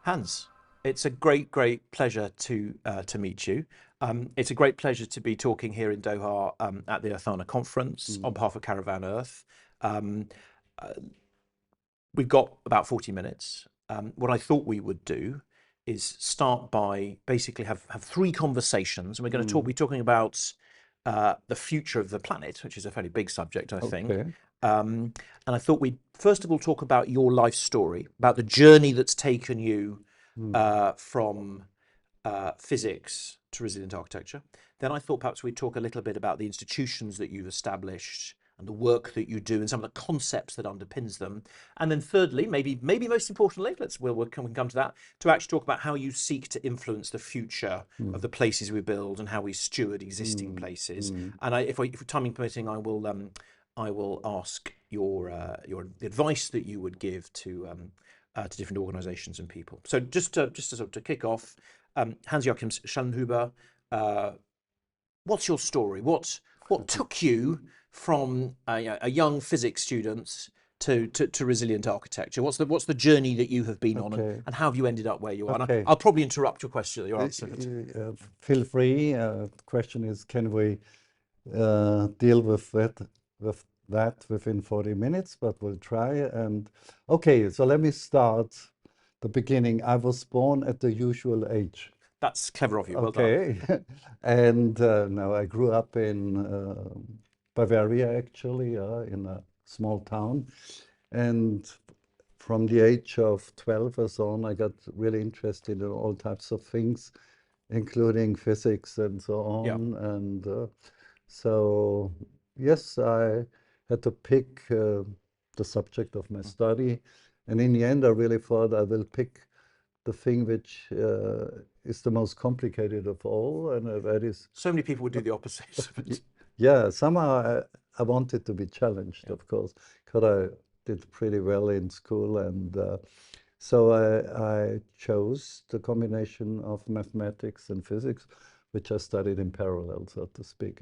Hans, it's a great pleasure to meet you. It's a great pleasure to be talking here in Doha at the Earthna conference on Mm. behalf of Caravan Earth. Um, uh, we've got about 40 minutes. What I thought we would do is start by basically have three conversations, and we're going to Mm. be talking about the future of the planet, which is a fairly big subject, I think. Okay. And I thought we'd first of all talk about your life story, about the journey that's taken you Mm. from physics to resilient architecture. Then I thought perhaps we'd talk a little bit about the institutions that you've established and the work that you do and some of the concepts that underpins them. And then thirdly, maybe most importantly, we can come to that, to actually talk about how you seek to influence the future of Mm. the places we build and how we steward existing Mm. places. Mm. And if timing permitting, I will ask your the advice that you would give to different organisations and people. So just to sort of to kick off, Hans Joachim Schellnhuber, uh, what's your story? What took you from a young physics student to resilient architecture? What's the journey that you have been on, Okay. and how have you ended up where you are? And Okay. I'll probably interrupt your question, your Uh, answer. But Feel free. The question is, can we deal with that within 40 minutes? But we'll try. And okay, so let me start the beginning. I was born at the usual age. that's clever of you. Well done. Okay. And now I grew up in Bavaria, actually, in a small town. And from the age of 12 or so on, I got really interested in all types of things, including physics and so Yeah. on. And so, yes, I had to pick the subject of my study. And in the end, I really thought I will pick the thing which is the most complicated of all, and that is, So many people would do the opposite. y- yeah, somehow I wanted to be challenged, Yeah. of course, because I did pretty well in school, and so I chose the combination of mathematics and physics, which I studied in parallel, so to speak.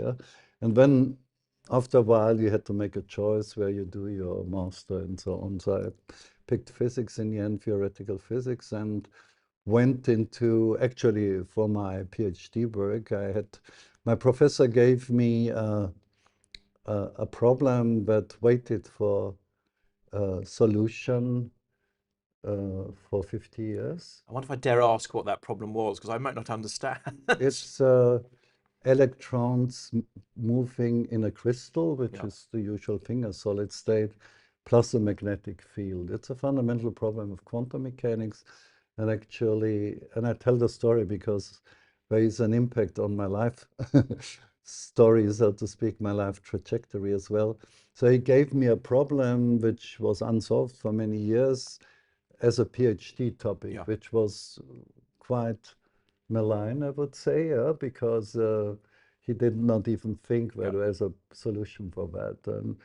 And then after a while, you had to make a choice where you do your master and so on. So I picked physics in the end, theoretical physics, and went into actually for my PhD work. My professor gave me a problem that waited for a solution for 50 years. I wonder if I dare ask what that problem was, because I might not understand. It's electrons moving in a crystal, which Yeah. is the usual thing, a solid state, plus a magnetic field. It's a fundamental problem of quantum mechanics. And actually, and I tell the story because there is an impact on my life story, so to speak, my life trajectory as well. So he gave me a problem which was unsolved for many years as a PhD topic, Yeah. which was quite malign, I would say, because he did not even think Yeah. that there was a solution for that. And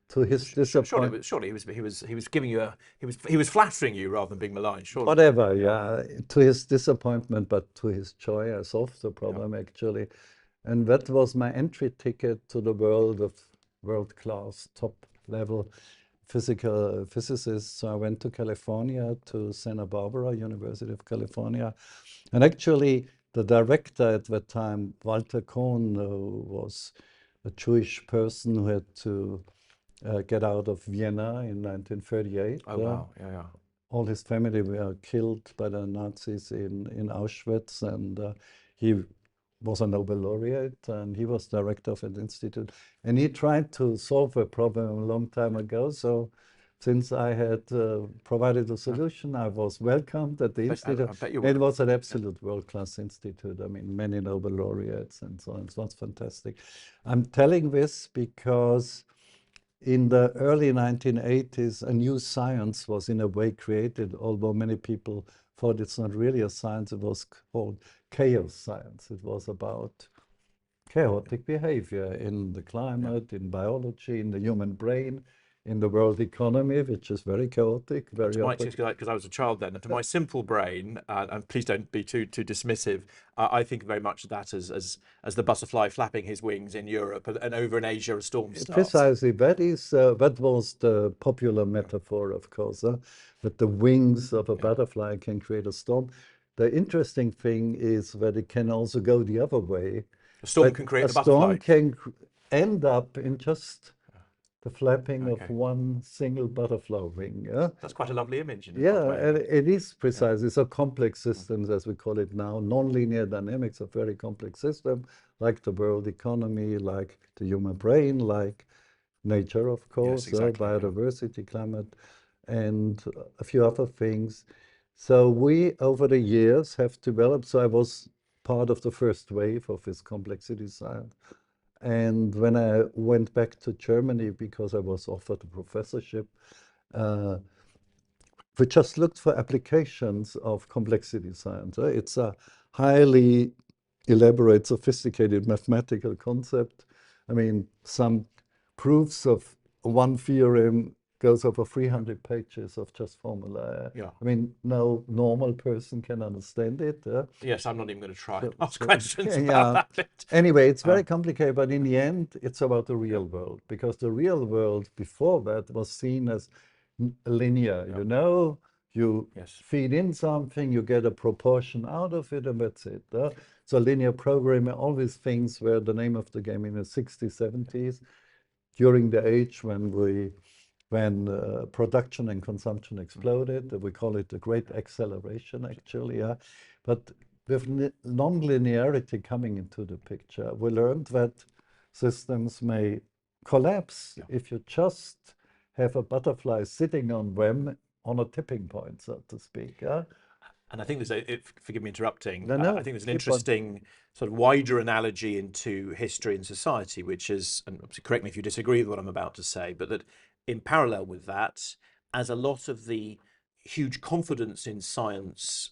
to his Surely, disappointment, surely he was giving you he was flattering you rather than being malign. Surely. whatever, Yeah. yeah, to his disappointment, but to his joy, I solved the Yeah. problem actually. And that was my entry ticket to the world of world-class, top-level physical physicists. So I went to California, to Santa Barbara, University of California. And actually, the director at that time, Walter Kohn, was a Jewish person who had to get out of Vienna in 1938. Oh wow. Yeah. Yeah. All his family were killed by the Nazis in Auschwitz, and he was a Nobel laureate, and he was director of an institute. And he tried to solve a problem a long time ago. So since I had provided a Yeah. solution, I was welcomed at the institute. I bet you It were. was an Yeah. absolute world-class institute. I mean, many Nobel laureates and so on. So it's fantastic. I'm telling this because in the early 1980s, a new science was in a way created, although many people thought it's not really a science. It was called chaos science. It was about chaotic behavior in the Yeah. climate, in biology, in the human brain, in the world economy, which is very chaotic, very because I was a child then, and to my simple brain, and please don't be too dismissive, I think very much of that as the butterfly flapping his wings in Europe, and over in Asia a storm starts. Precisely, that was the popular metaphor, of course, that the wings of a butterfly can create a storm. The interesting thing is that it can also go the other way. A storm can create a butterfly. A storm can end up in just the flapping of one single butterfly wing. That's quite a lovely image. Yeah, and it is precisely. So complex systems, as we call it now, nonlinear dynamics, a very complex system, like the world economy, like the human brain, like nature, of course, yes, exactly, biodiversity, climate, and a few other things. So we, over the years, have developed, so I was part of the first wave of this complexity science. And when I went back to Germany, because I was offered a professorship, we just looked for applications of complexity science. It's a highly elaborate, sophisticated mathematical concept. I mean, some proofs of one theorem goes over 300 pages of just formula. Yeah. I mean, no normal person can understand it. Yes, I'm not even going to try and ask questions about that. Anyway, it's very complicated, but in the end, it's about the real world, because the real world before that was seen as linear. You know, you feed in something, you get a proportion out of it, and that's it. So linear programming, all these things were the name of the game in the 60s, 70s, during the age when production and consumption exploded. We call it the great acceleration, actually. But with nonlinearity coming into the picture, we learned that systems may collapse if you just have a butterfly sitting on them on a tipping point, so to speak. And I think forgive me interrupting, No, I think there's an interesting sort of wider analogy into history and society, which is, and correct me if you disagree with what I'm about to say, but that in parallel with that, as a lot of the huge confidence in science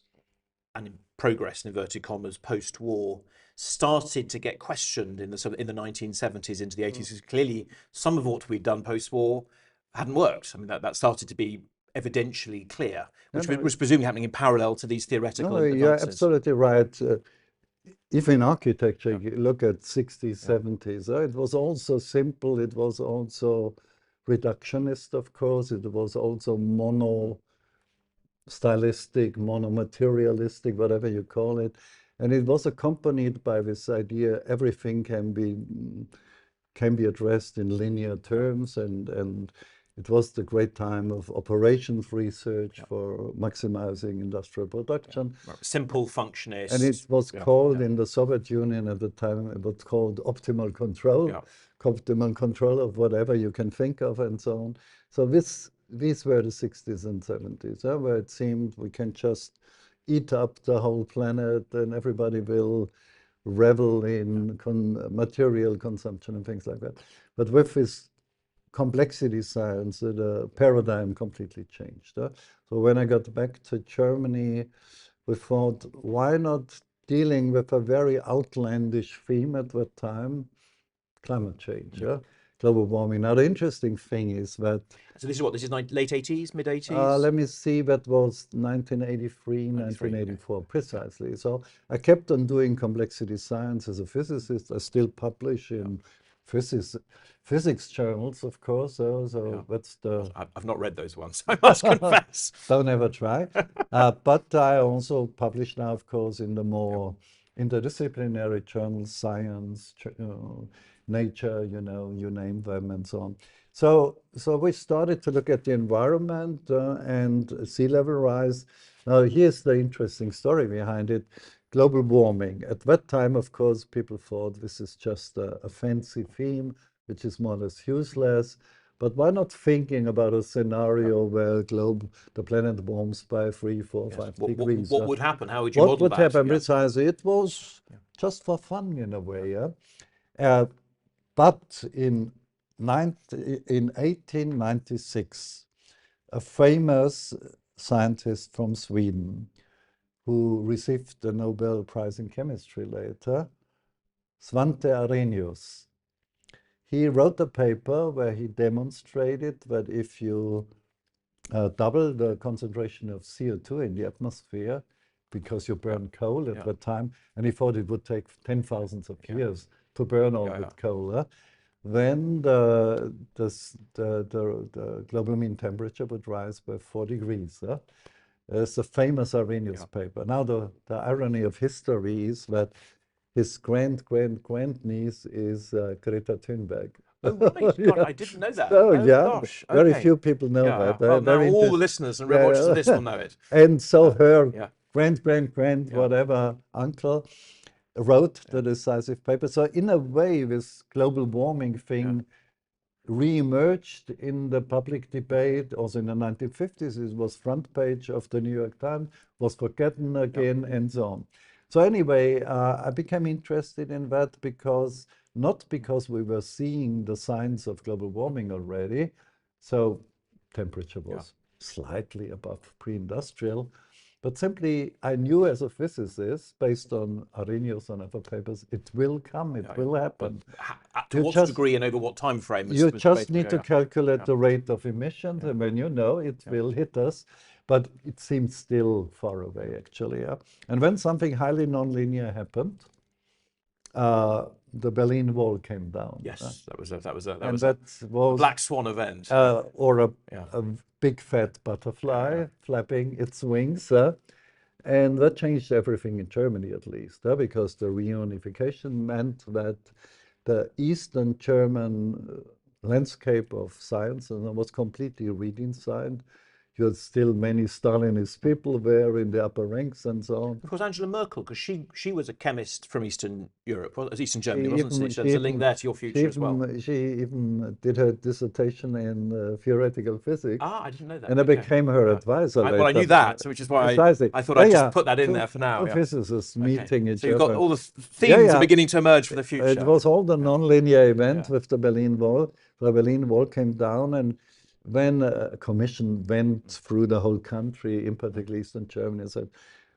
and in progress, in inverted commas, post-war, started to get questioned in the 1970s into the 80s. Clearly, some of what we'd done post-war hadn't worked. I mean, that started to be evidentially clear, which was presumably happening in parallel to these theoretical advances. You're absolutely right. If in architecture, you look at 60s, 70s, it was also simple. It was also reductionist, of course. It was also mono-stylistic, mono-materialistic, whatever you call it. And it was accompanied by this idea everything can be addressed in linear terms, and it was the great time of operations research for maximizing industrial production. Simple functionist. And it was called in the Soviet Union at the time, it was called optimal control, optimal control of whatever you can think of and so on. So these were the 60s and 70s, where it seemed we can just eat up the whole planet and everybody will revel in material consumption and things like that. But with this complexity science, the paradigm completely changed. So when I got back to Germany, we thought, why not dealing with a very outlandish theme at that time, climate change, global warming. Now, the interesting thing is that... So this is late 80s, mid 80s? Let me see, that was 1983, 1984, precisely. So I kept on doing complexity science as a physicist. I still publish in physics journals, of course. So that's the... I've not read those ones, I must confess. Don't ever try. But I also publish now, of course, in the more interdisciplinary journals, science, nature, you name them, and so on. So we started to look at the environment and sea level rise. Now, here's the interesting story behind it. Global warming. At that time, of course, people thought this is just a fancy theme, which is more or less useless. But why not thinking about a scenario where the planet warms by 3, 4, 5 degrees? What would happen? How would you model that? What would happen? Precisely. It was just for fun in a way. But in 1896, a famous scientist from Sweden who received the Nobel Prize in Chemistry later, Svante Arrhenius, he wrote a paper where he demonstrated that if you double the concentration of CO2 in the atmosphere, because you burn coal at that time, and he thought it would take 10,000 of years to burn all that coal, then the global mean temperature would rise by 4 degrees. It's a famous Arrhenius paper. Now, the irony of history is that his grand-niece is Greta Thunberg. Oh, right. God, I didn't know that. Oh, yeah. Gosh. Okay. Very few people know that. Well, now all the listeners and watchers of this will know it. And so her whatever uncle wrote the decisive paper. So in a way, this global warming thing re-emerged in the public debate. Also in the 1950s, it was front page of the New York Times, was forgotten again, and so on. So anyway, I became interested in that not because we were seeing the signs of global warming already. So temperature was slightly above pre-industrial, but simply I knew as a physicist, based on Arrhenius and other papers, it will come, it will happen. To what degree and over what time frame? You just need to calculate the rate of emissions, and when you know it will hit us, but it seems still far away, actually. And when something highly nonlinear happened, the Berlin Wall came down. Yes, that was a black swan event, or a big fat butterfly flapping its wings, and that changed everything in Germany, at least, because the reunification meant that the Eastern German landscape of science was completely redesigned. You had still many Stalinist people there in the upper ranks and so on. Of course, Angela Merkel, because she was a chemist from Eastern Europe, Eastern Germany, wasn't she? So there's a link there to your future as well. She even did her dissertation in theoretical physics. Ah, I didn't know that. And I became her advisor later. Well, I knew that, which is why I thought I'd just put that in there for now. Physicists meeting each other. So you've got all the themes are beginning to emerge for the future. It was all the nonlinear event with the Berlin Wall. The Berlin Wall came down, and when a commission went through the whole country, in particular Eastern Germany, and said,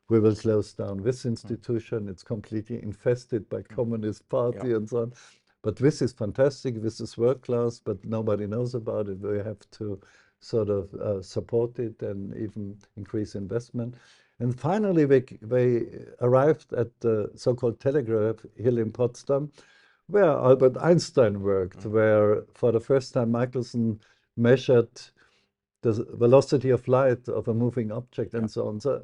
we will close down this institution. It's completely infested by Communist Party and so on. But this is fantastic. This is world class, but nobody knows about it. We have to sort of support it and even increase investment. And finally, they arrived at the so-called Telegraph Hill in Potsdam, where Albert Einstein worked, where for the first time Michelson measured the velocity of light of a moving object and so on. So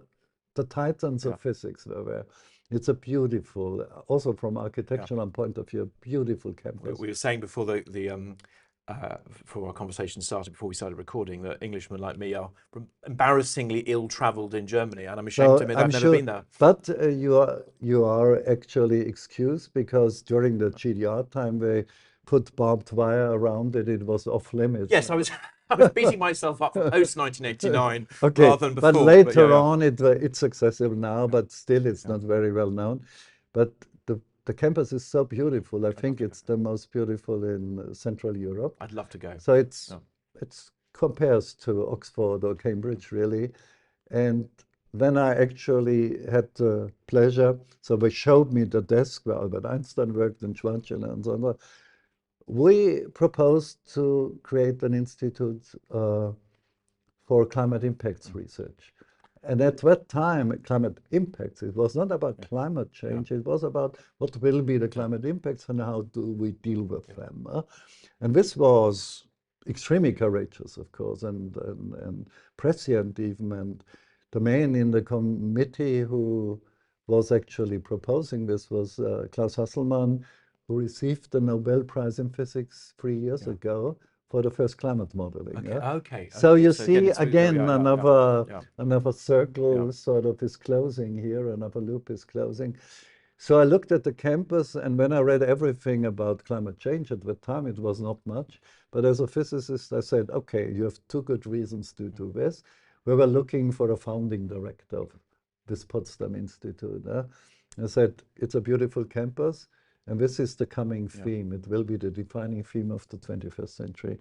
the titans of physics were there. It's a beautiful, also from architectural point of view, beautiful campus. We were saying before before our conversation started, before we started recording, that Englishmen like me are embarrassingly ill-travelled in Germany, and I'm ashamed to admit I've never been there. But you are actually excused, because during the GDR time they put barbed wire around it. It was off limits. Yes, I was beating myself up for post 1989 rather than before. But later on, it's accessible now, but still it's not very well known. But the campus is so beautiful. I think it's the most beautiful in Central Europe. I'd love to go. So it compares to Oxford or Cambridge, really. And then I actually had the pleasure. So they showed me the desk where Albert Einstein worked and Schwarzschild and so on. We proposed to create an institute for climate impacts research. And at that time, climate impacts, it was not about climate change, it was about what will be the climate impacts and how do we deal with them. And this was extremely courageous, of course, and prescient even. And the man in the committee who was actually proposing this was Klaus Hasselmann, who received the Nobel Prize in Physics 3 years ago for the first climate modeling. So you see again another circle sort of is closing here, another loop is closing. So I looked at the campus, and when I read everything about climate change at the time, it was not much. But as a physicist, I said, okay, you have two good reasons to do this. We were looking for a founding director of this Potsdam Institute. I said, it's a beautiful campus. And this is the coming theme. It will be the defining theme of the 21st century.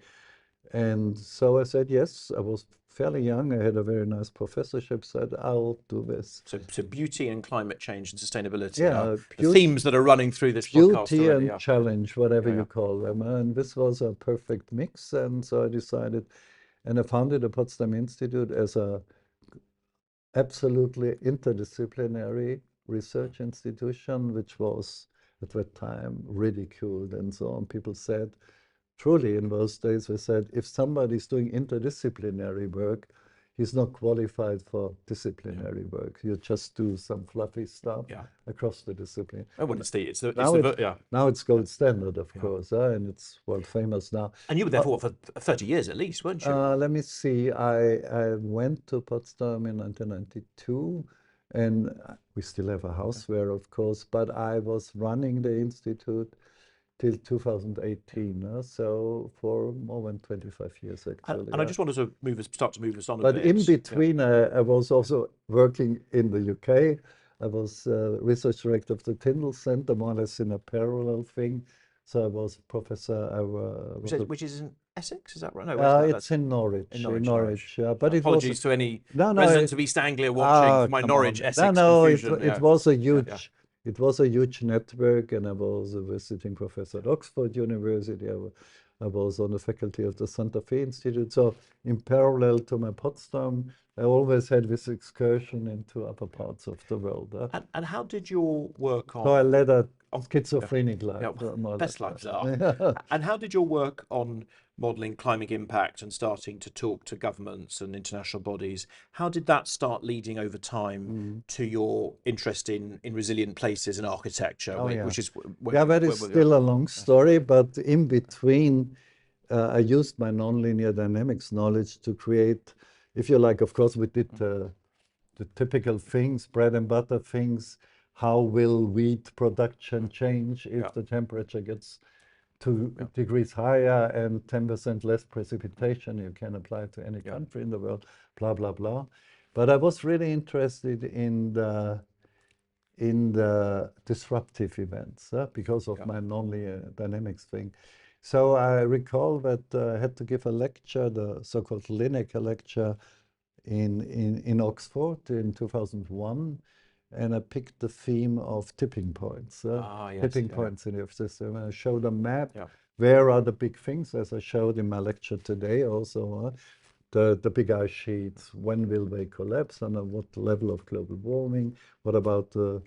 And so I said yes. I was fairly young. I had a very nice professorship. Said I'll do this. So beauty and climate change and sustainability are Yeah, the themes that are running through this podcast beauty already. and challenge, whatever Yeah, yeah. you call them. And this was a perfect mix. And so I decided, and I founded the Potsdam Institute as a absolutely interdisciplinary research institution, which was at that time ridiculed and so on. People said, truly in those days, they said, if somebody's doing interdisciplinary work, he's not qualified for disciplinary work. You just do some fluffy stuff across the discipline. Oh, well, Now it's gold standard, of Yeah. course, and it's world famous now. And you were there for what, for 30 years at least, weren't you? Let me see. I went to Potsdam in 1992, and we still have a house there, of course, but I was running the institute till 2018, so for more than 25 years, actually. And I just wanted to start to move us on a But bit. in between, I was also working in the UK. I was research director of the Tyndall Centre, more or less in a parallel thing. So I was professor. Which is in Essex, is that right? No, it's in Norwich. In Norwich. Yeah, but apologies to any residents of East Anglia watching for my Norwich Essex confusion. It was a huge. It was a huge network, and I was a visiting professor at Oxford University. I was on the faculty of the Santa Fe Institute. So in parallel to my Potsdam, I always had this excursion into other parts of the world. And how did your work on... So I led a schizophrenic life. Best lives are. And how did your work on modelling climate impact and starting to talk to governments and international bodies, how did that start leading over time to your interest in resilient places and architecture, which is... that is still a long story, but in between, I used my nonlinear dynamics knowledge to create, if you like, of course, we did the typical things, bread and butter things. How will wheat production change if the temperature gets 2 degrees higher and 10% less precipitation? You can apply it to any country in the world, blah, blah, blah. But I was really interested in the disruptive events because of my nonlinear dynamics thing. So I recall that I had to give a lecture, the so-called Lineker lecture in Oxford in 2001. And I picked the theme of tipping points, tipping points in the Earth system. And I showed a map. Where are the big things, as I showed in my lecture today also, the big ice sheets, when will they collapse, and at what level of global warming? What about the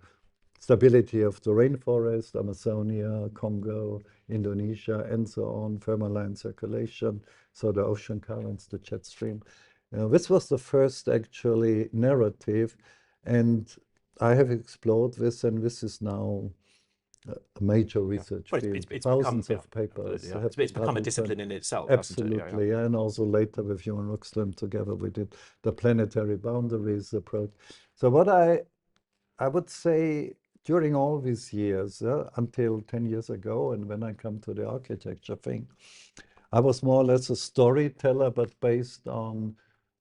stability of the rainforest, Amazonia, Congo, Indonesia, and so on, thermaline circulation, so the ocean currents, the jet stream. This was the first actually narrative, and I have explored this, and this is now a major research field. It's thousands become, of papers. It's become a discipline in itself. Absolutely, and also later with Johan Rockström together we did the planetary boundaries approach. So what I would say during all these years, until 10 years ago, and when I come to the architecture thing, I was more or less a storyteller, but based on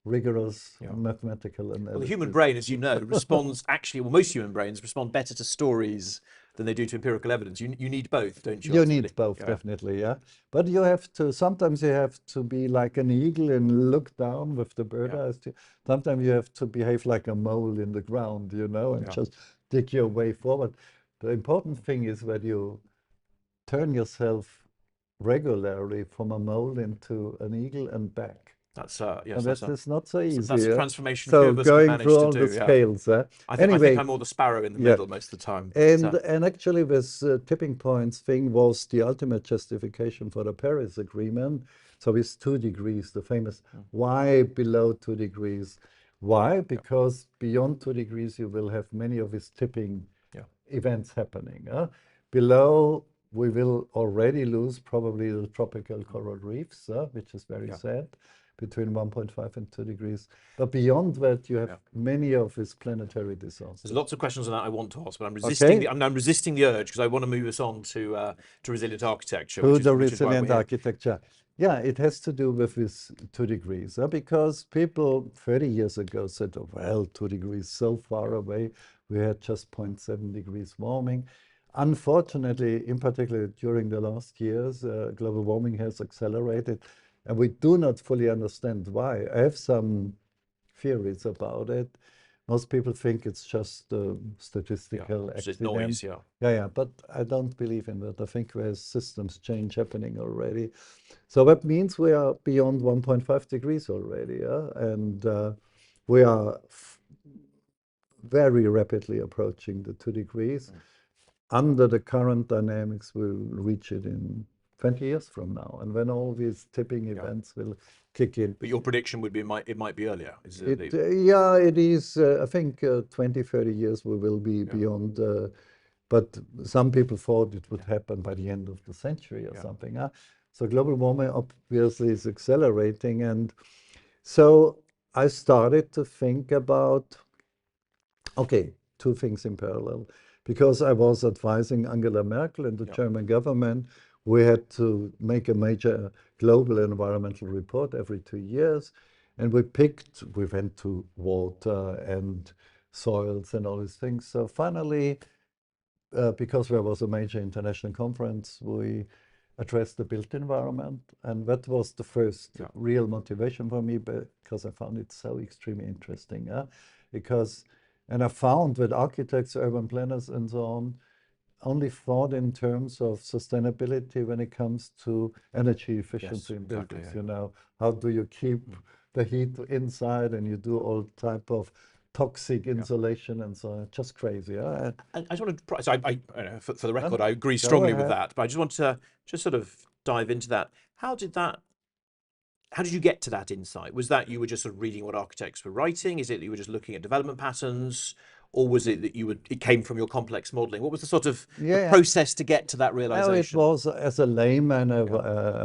rigorous mathematical analysis. Well, the human brain, as you know, responds most human brains respond better to stories than they do to empirical evidence. You need both, don't you? You need both, definitely, But you have to, sometimes you have to be like an eagle and look down with the bird eyes. Sometimes you have to behave like a mole in the ground, and just dig your way forward. The important thing is that you turn yourself regularly from a mole into an eagle and back. That's that's not so easy. That's a transformation so few of us going managed through to all do. the scales. I think I'm more the sparrow in the middle most of the time. And actually, this tipping points thing was the ultimate justification for the Paris Agreement. So it's 2 degrees, the famous why below 2 degrees. Why? Because beyond 2 degrees, you will have many of these tipping events happening. Below, we will already lose probably the tropical coral reefs, which is very sad, between 1.5 and 2 degrees. But beyond that, you have many of these planetary disasters. There's lots of questions on that I want to ask, but I'm resisting. I'm resisting the urge because I want to move us on to resilient architecture. Resilient architecture. Yeah, it has to do with this 2 degrees, because people 30 years ago said, oh, well, 2 degrees so far away. We had just 0.7 degrees warming. Unfortunately, in particular during the last years, global warming has accelerated. And we do not fully understand why. I have some theories about it. Most people think it's just a statistical It's just accident. noise, yeah. Yeah, but I don't believe in that. I think there's systems change happening already. So that means we are beyond 1.5 degrees already, yeah? And we are very rapidly approaching the 2 degrees. Under the current dynamics, we'll reach it in 20 years from now. And when all these tipping events will kick in. But your prediction would be it might be earlier. Is it Yeah, it is. I think 20, 30 years we will be beyond. But some people thought it would happen by the end of the century or something. So global warming obviously is accelerating. And so I started to think about, okay, two things in parallel. Because I was advising Angela Merkel and the German government, we had to make a major global environmental report every 2 years. And we went to water and soils and all these things. So finally, because there was a major international conference, we addressed the built environment. And that was the first real motivation for me, because I found it so extremely interesting. And I found that architects, urban planners, and so on only thought in terms of sustainability when it comes to energy efficiency in buildings. You know, how do you keep the heat inside, and you do all type of toxic insulation and so on. Just crazy. And I just want to, so for the record, I agree strongly with that, but I just want to just sort of dive into that. How did you get to that insight? Was that you were just sort of reading what architects were writing? Is it that you were just looking at development patterns? Or was it that it came from your complex modeling? What was the sort of the process to get to that realization? No, it was, as a layman, I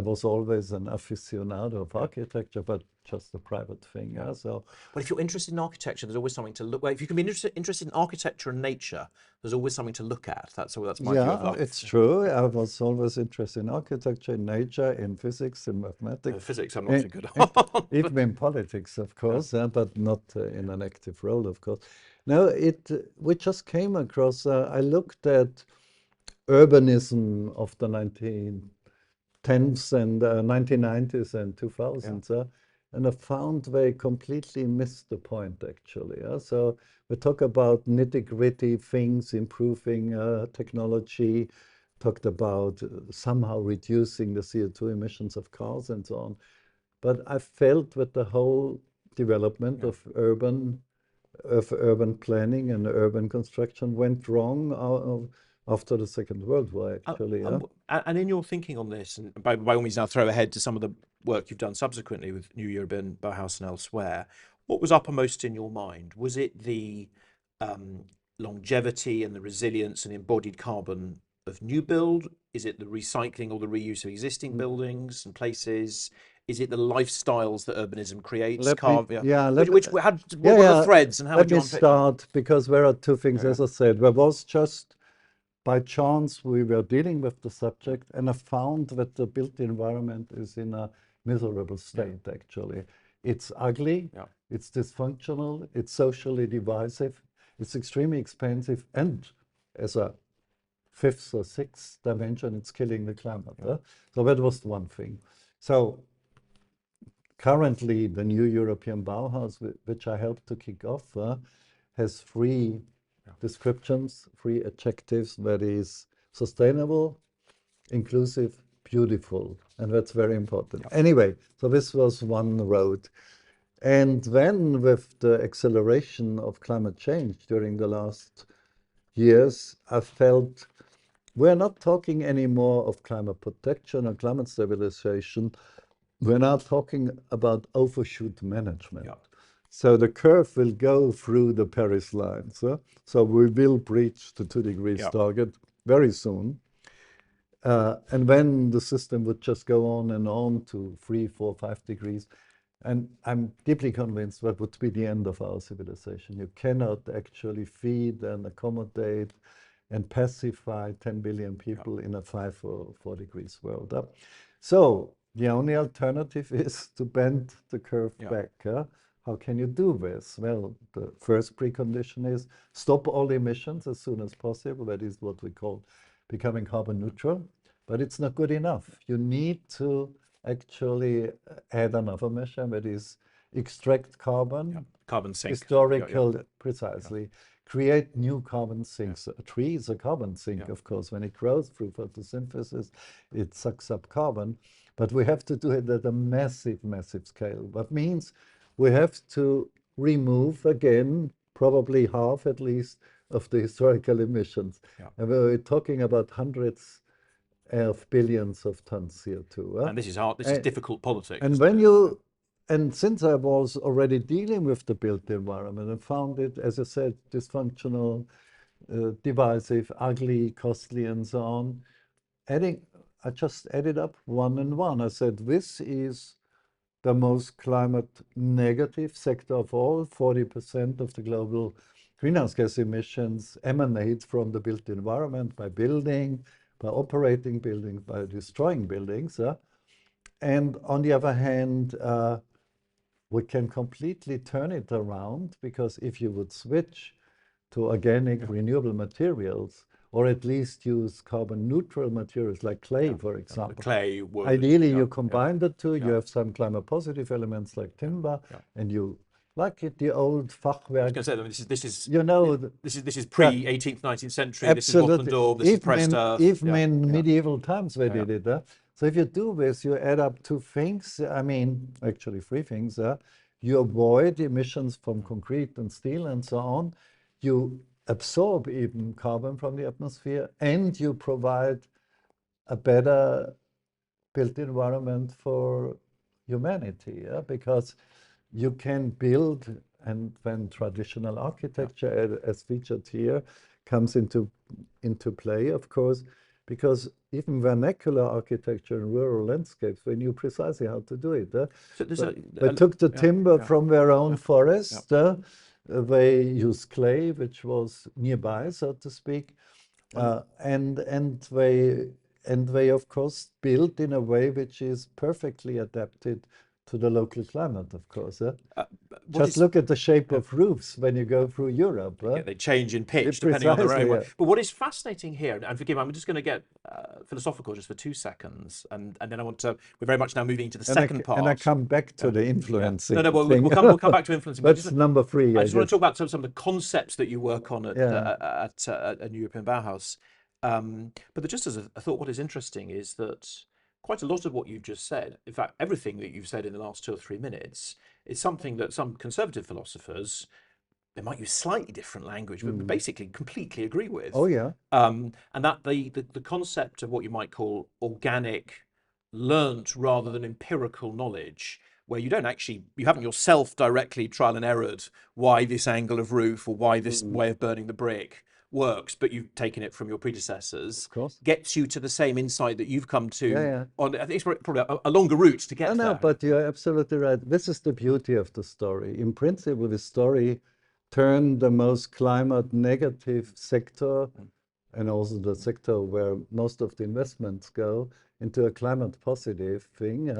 was always an aficionado of architecture, but just a private thing. So, but if you're interested in architecture, there's always something to look. Well, if you can be interested in architecture and nature, there's always something to look at. That's my view of life. It's true. I was always interested in architecture, in nature, in physics, in mathematics. Physics, I'm not so good at. Even in politics, of course, but not in an active role, of course. No, we just came across. I looked at urbanism of the 1910s and 1990s and 2000s, and I found they completely missed the point, actually. So we talk about nitty-gritty things, improving technology, talked about somehow reducing the CO2 emissions of cars and so on. But I felt that the whole development of urban planning and urban construction went wrong after the Second World War, actually. And in your thinking on this, and by all means now throw ahead to some of the work you've done subsequently with New Urban, Bauhaus and elsewhere, what was uppermost in your mind? Was it the longevity and the resilience and embodied carbon of new build? Is it the recycling or the reuse of existing buildings and places? Is it the lifestyles that urbanism creates? What are the threads, and how would you unpick? Let me start, because there are two things, as I said. There was just, by chance, we were dealing with the subject, and I found that the built environment is in a miserable state, actually. It's ugly, it's dysfunctional, it's socially divisive, it's extremely expensive, and as a fifth or sixth dimension, it's killing the climate. So that was one thing. So currently, the new European Bauhaus, which I helped to kick off, has three descriptions, three adjectives: that is sustainable, inclusive, beautiful. And that's very important. Anyway, so this was one road. And then with the acceleration of climate change during the last years, I felt we're not talking anymore of climate protection or climate stabilization. We're now talking about overshoot management. So the curve will go through the Paris line. So we will breach the 2 degrees target very soon. And then the system would just go on and on to 3, 4, 5 degrees. And I'm deeply convinced that would be the end of our civilization. You cannot actually feed and accommodate and pacify 10 billion people in a 5 or 4 degrees world. So the only alternative is to bend the curve back. How can you do this? Well, the first precondition is stop all emissions as soon as possible. That is what we call becoming carbon neutral. But it's not good enough. You need to actually add another measure, that is extract carbon, carbon sink. historical, precisely, create new carbon sinks. A tree is a carbon sink, of course. When it grows through photosynthesis, it sucks up carbon. But we have to do it at a massive, massive scale. That means we have to remove again, probably half at least, of the historical emissions. And we're talking about hundreds of billions of tons CO2. And this is hard. This is difficult politics. And when you, and since I was already dealing with the built environment and found it, as I said, dysfunctional, divisive, ugly, costly, and so on, I just added up one and one. I said, this is the most climate negative sector of all. 40% of the global greenhouse gas emissions emanate from the built environment by building, by operating buildings, by destroying buildings. And on the other hand, we can completely turn it around, because if you would switch to organic renewable materials, or at least use carbon neutral materials like clay, for example. Clay, wood. Ideally, you combine the two, you have some climate positive elements like timber, and you, like the old Fachwerk. I was going to say, this is, you know, this is pre-18th, 19th century. Absolutely. This is Wottendorf, this is pressed earth. Even in medieval times they did it. So if you do this, you add up two things, I mean, actually three things. You avoid emissions from concrete and steel and so on. You absorb even carbon from the atmosphere, and you provide a better built environment for humanity, because you can build, and when traditional architecture, as featured here, comes into play, of course, because even vernacular architecture in rural landscapes, they knew precisely how to do it. So they took the timber from their own forest. They used clay, which was nearby, so to speak, and they of course built in a way which is perfectly adapted to the local climate, of course. Just look at the shape of roofs when you go through Europe. They change in pitch depending on their area. But what is fascinating here, and forgive me, I'm just going to get philosophical just for 2 seconds, and then I want to, we're very much now moving to the second part. And I come back to the influencing. No, we'll come back to influencing. That's number 3. I just want to talk about some of the concepts that you work on at a New European Bauhaus. But just as a thought, what is interesting is that quite a lot of what you've just said, in fact, everything that you've said in the last 2 or 3 minutes, is something that some conservative philosophers, they might use slightly different language, but basically completely agree with. Oh, yeah. And that the concept of what you might call organic, learnt rather than empirical knowledge, where you haven't yourself directly trial and errored why this angle of roof or why this way of burning the brick works, but you've taken it from your predecessors, gets you to the same insight that you've come to on, I think it's probably a longer route to get there. No, but you're absolutely right. This is the beauty of the story. In principle, the story turned the most climate negative sector, and also the sector where most of the investments go, into a climate positive thing.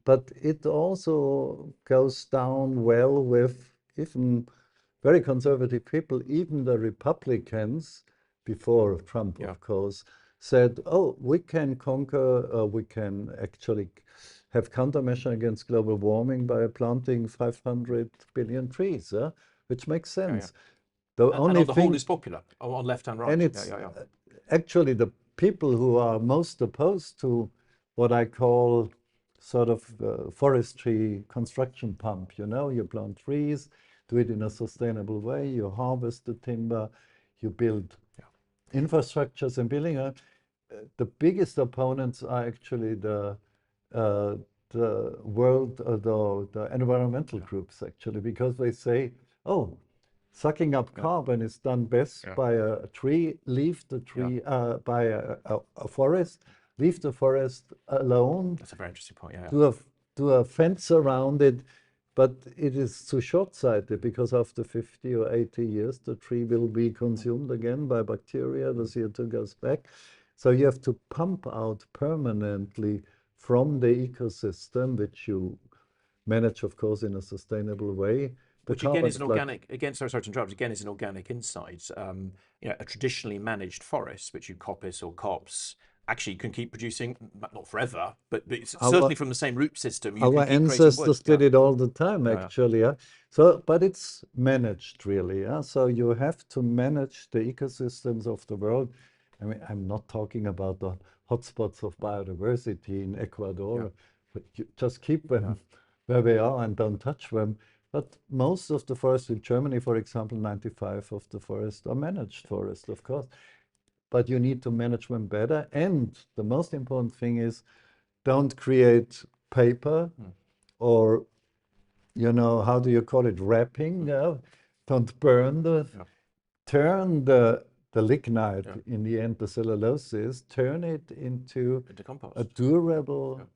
But it also goes down well with even very conservative people. Even the Republicans, before Trump, of course, said, oh, we can conquer, we can actually have countermeasure against global warming by planting 500 billion trees, which makes sense. The only the whole is popular on left and right. And it's actually the people who are most opposed to what I call sort of forestry construction pump. You know, you plant trees, do it in a sustainable way, you harvest the timber, you build infrastructures and building. The biggest opponents are actually the environmental groups, actually, because they say, oh, sucking up carbon is done best by a tree, leave the tree, by a forest, leave the forest alone. That's a very interesting point, Do a fence around it. But it is too short-sighted, because after 50 or 80 years, the tree will be consumed again by bacteria, the CO2 goes back. So you have to pump out permanently from the ecosystem, which you manage, of course, in a sustainable way. Which again is an organic, sorry to interrupt, again is an organic insight. A traditionally managed forest, which you coppice or copse, actually can keep producing, not forever, but it's Our, certainly from the same root system, you our can keep creating wood. ancestors did it all the time, Yeah. actually. Yeah. So, but it's managed really. Yeah. So you have to manage the ecosystems of the world. I mean, I'm not talking about the hotspots of biodiversity in Ecuador, but you just keep them where they are and don't touch them. But most of the forests in Germany, for example, 95 of the forests are managed forests, of course. But you need to manage them better. And the most important thing is don't create paper or, how do you call it, wrapping? Don't burn turn the lignite, in the end, the celluloses, turn it into compost. a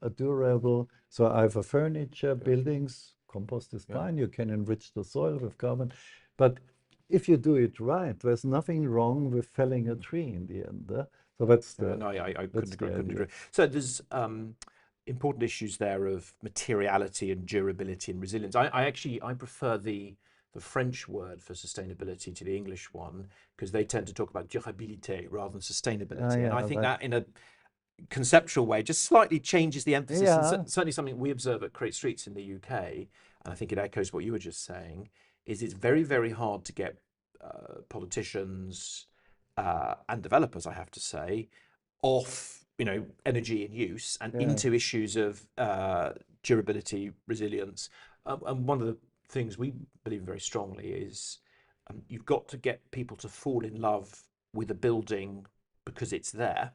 durable, so either furniture, buildings, compost is fine, you can enrich the soil with carbon. But if you do it right, there's nothing wrong with felling a tree in the end. So that's the. No, I couldn't agree. So there's important issues there of materiality and durability and resilience. I prefer the French word for sustainability to the English one, because they tend to talk about durabilité rather than sustainability. And I think that in a conceptual way just slightly changes the emphasis, and certainly something we observe at Create Streets in the UK, and I think it echoes what you were just saying, is it's very, very hard to get politicians and developers, I have to say, off energy and use and into issues of durability, resilience. And one of the things we believe very strongly is you've got to get people to fall in love with a building because it's there,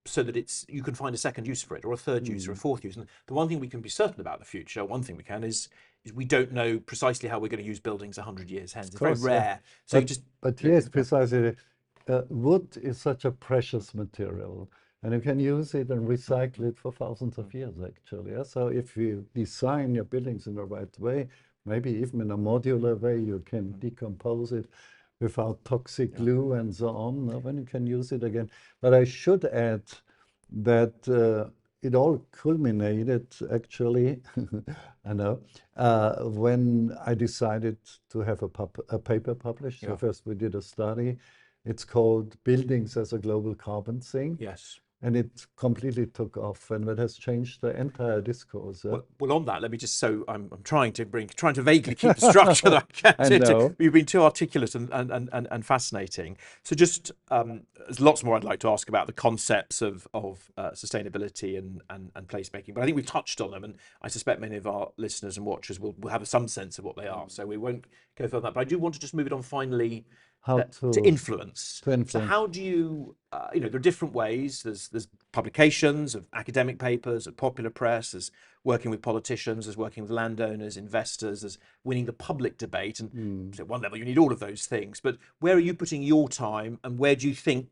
so that you can find a second use for it, or a third use, or a fourth use. And the one thing we can be certain about the future, one thing we can is we don't know precisely how we're going to use buildings 100 years hence. It's very rare. So but yes, precisely. Wood is such a precious material, and you can use it and recycle it for thousands of years, actually. So if you design your buildings in the right way, maybe even in a modular way, you can decompose it without toxic glue and so on, then you can use it again. But I should add that it all culminated, actually, I know, when I decided to have a paper published. So first we did a study. It's called Buildings as a Global Carbon Sink. Yes. And it completely took off, and that has changed the entire discourse. Well, on that, let me just, so I'm trying to vaguely keep the structure that I can. I know. You've been too articulate and fascinating. So just there's lots more I'd like to ask about the concepts of sustainability and placemaking, but I think we've touched on them, and I suspect many of our listeners and watchers will have some sense of what they are. So we won't go further than that. But I do want to just move it on finally. How to influence. So how do you, there are different ways. There's publications of academic papers, of popular press, there's working with politicians, there's working with landowners, investors, there's winning the public debate. And at one level, you need all of those things. But where are you putting your time, and where do you think,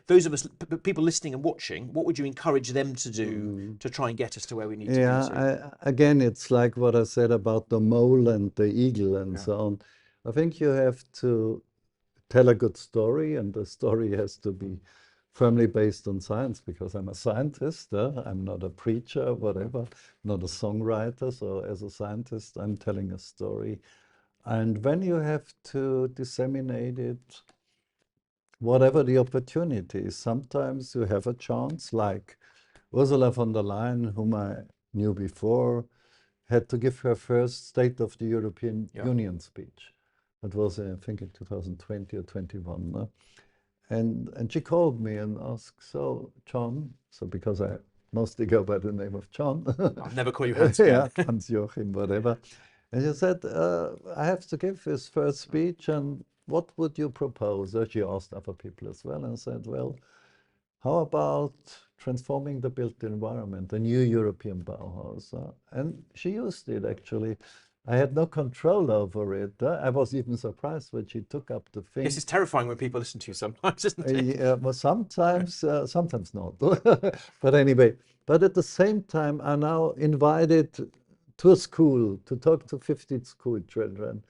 those of us, people listening and watching, what would you encourage them to do to try and get us to where we need to be to? Again, it's like what I said about the mole and the eagle and so on. I think you have to tell a good story, and the story has to be firmly based on science, because I'm a scientist. I'm not a preacher, whatever, not a songwriter. So as a scientist, I'm telling a story. And when you have to disseminate it, whatever the opportunity is, sometimes you have a chance, like Ursula von der Leyen, whom I knew before, had to give her first State of the European Union speech. It was, I think, in 2020 or 21. No? And she called me and asked, so, John, so because I mostly go by the name of John. I'll never call you Hans. Hans Joachim, whatever. And she said, I have to give this first speech, and what would you propose? She asked other people as well, and I said, well, how about transforming the built environment, a new European Bauhaus? And she used it, actually. I had no control over it. I was even surprised when she took up the thing. Yes, it's terrifying when people listen to you sometimes, isn't it? Well, sometimes, sometimes not. But anyway, but at the same time, I'm now invited to a school to talk to 50 school children.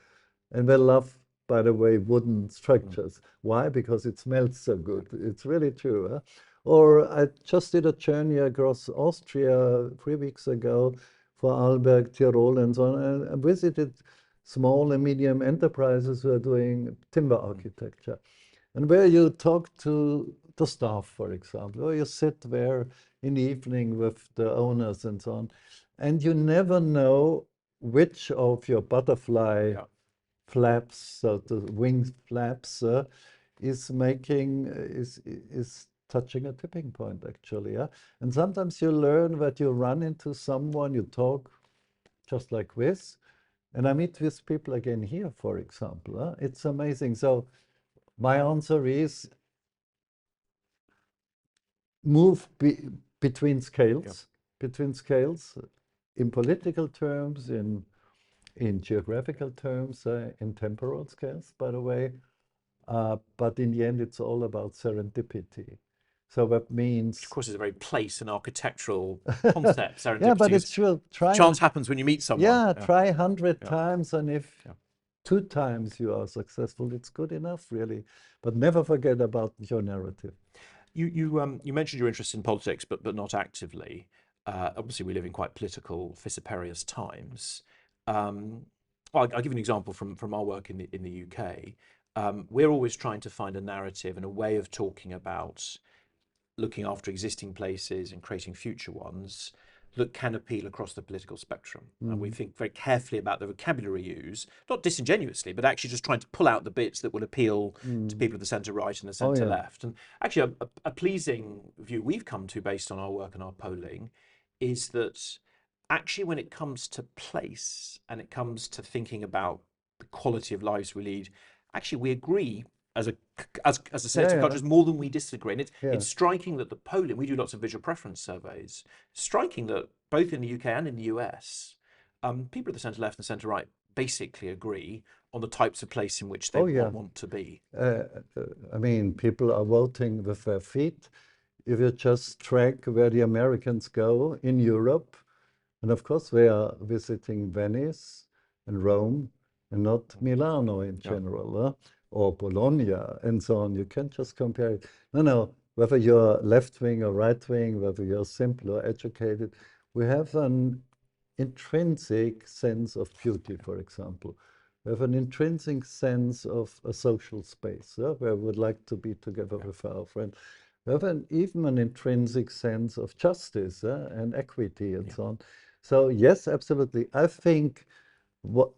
And they love, by the way, wooden structures. Why? Because it smells so good. It's really true. Huh? Or I just did a journey across Austria 3 weeks ago, for Arlberg, Tyrol, and so on, and I visited small and medium enterprises who are doing timber architecture. And where you talk to the staff, for example, or you sit there in the evening with the owners and so on, and you never know which of your butterfly flaps, so the wing flaps, is touching a tipping point, actually. Yeah? And sometimes you learn that you run into someone, you talk just like this, and I meet with people again here, for example. It's amazing. So my answer is move between scales, in political terms, in geographical terms, in temporal scales, by the way. But in the end, it's all about serendipity. So that means, of course, it's a very place and architectural concept. Serendipity. yeah, but it's true. Chance happens when you meet someone. Yeah, try 100 times, and if 2 times you are successful, it's good enough, really. But never forget about your narrative. You mentioned your interest in politics, but not actively. Obviously, we live in quite political, vociferous times. I'll give you an example from our work in the UK. We're always trying to find a narrative and a way of talking about looking after existing places and creating future ones that can appeal across the political spectrum. And we think very carefully about the vocabulary used, not disingenuously, but actually just trying to pull out the bits that will appeal to people of the centre right and the centre left. And actually a pleasing view we've come to based on our work and our polling is that actually when it comes to place and it comes to thinking about the quality of lives we lead, actually we agree as a set of cultures more than we disagree. And it's striking that the polling, we do lots of visual preference surveys, striking that both in the UK and in the US, people at the centre left and centre right basically agree on the types of place in which they want to be. I mean, people are voting with their feet. If you just track where the Americans go in Europe, and of course they are visiting Venice and Rome and not Milano in general. Or Bologna and so on. You can't just compare it. No, whether you're left wing or right wing, whether you're simple or educated, we have an intrinsic sense of beauty, for example. We have an intrinsic sense of a social space where we would like to be together with our friends. We have even an intrinsic sense of justice and equity and so on. So yes, absolutely. I think what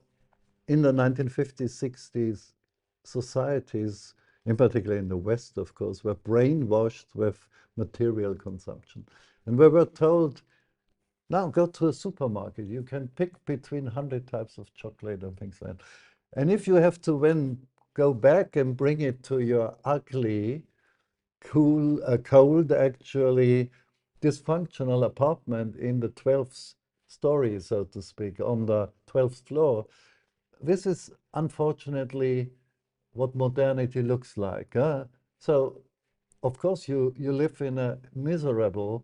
in the 1950s, 60s, societies, in particular in the West, of course, were brainwashed with material consumption. And we were told, now go to a supermarket, you can pick between 100 types of chocolate and things like that. And if you have to then go back and bring it to your ugly, cold, actually dysfunctional apartment in the 12th story, so to speak, on the 12th floor, this is unfortunately what modernity looks like. So, of course, you live in a miserable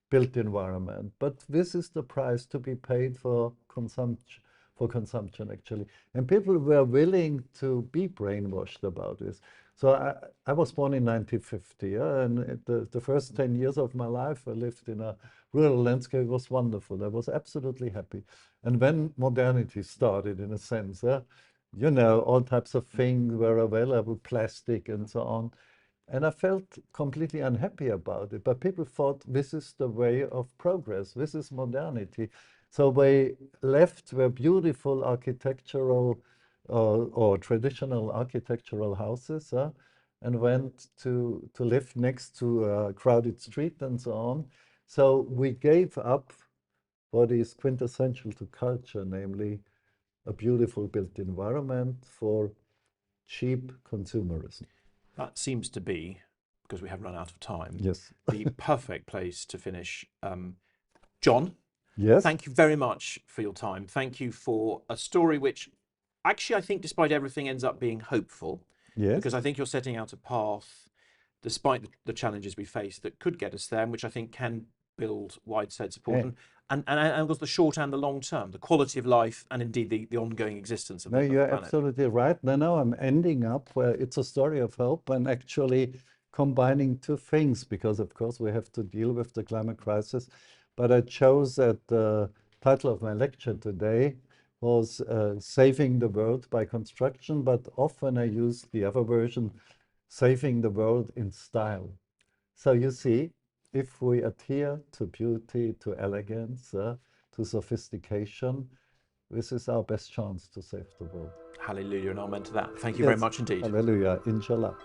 built environment, but this is the price to be paid for consumption, actually. And people were willing to be brainwashed about this. So I was born in 1950, and the first 10 years of my life, I lived in a rural landscape. It was wonderful. I was absolutely happy. And when modernity started, in a sense, you know, all types of things were available, plastic and so on. And I felt completely unhappy about it. But people thought this is the way of progress. This is modernity. So they left their beautiful architectural or traditional architectural houses and went to live next to a crowded street and so on. So we gave up what is quintessential to culture, namely a beautiful built environment for cheap consumerism. That seems to be, because we have run out of time, yes, the perfect place to finish. John, yes, thank you very much for your time. Thank you for a story which actually I think despite everything ends up being hopeful. yes. Because I think you're setting out a path, despite the challenges we face, that could get us there, and which I think can build widespread support. And was the short and the long term, the quality of life, and indeed the ongoing existence of the planet. No, you're absolutely right. No, I'm ending up where it's a story of hope and actually combining two things, because of course we have to deal with the climate crisis. But I chose that the title of my lecture today was Saving the World by Construction, but often I use the other version, Saving the World in Style. So you see, if we adhere to beauty, to elegance, to sophistication, this is our best chance to save the world. Hallelujah and amen to that. Thank you very Yes, much indeed. hallelujah, inshallah.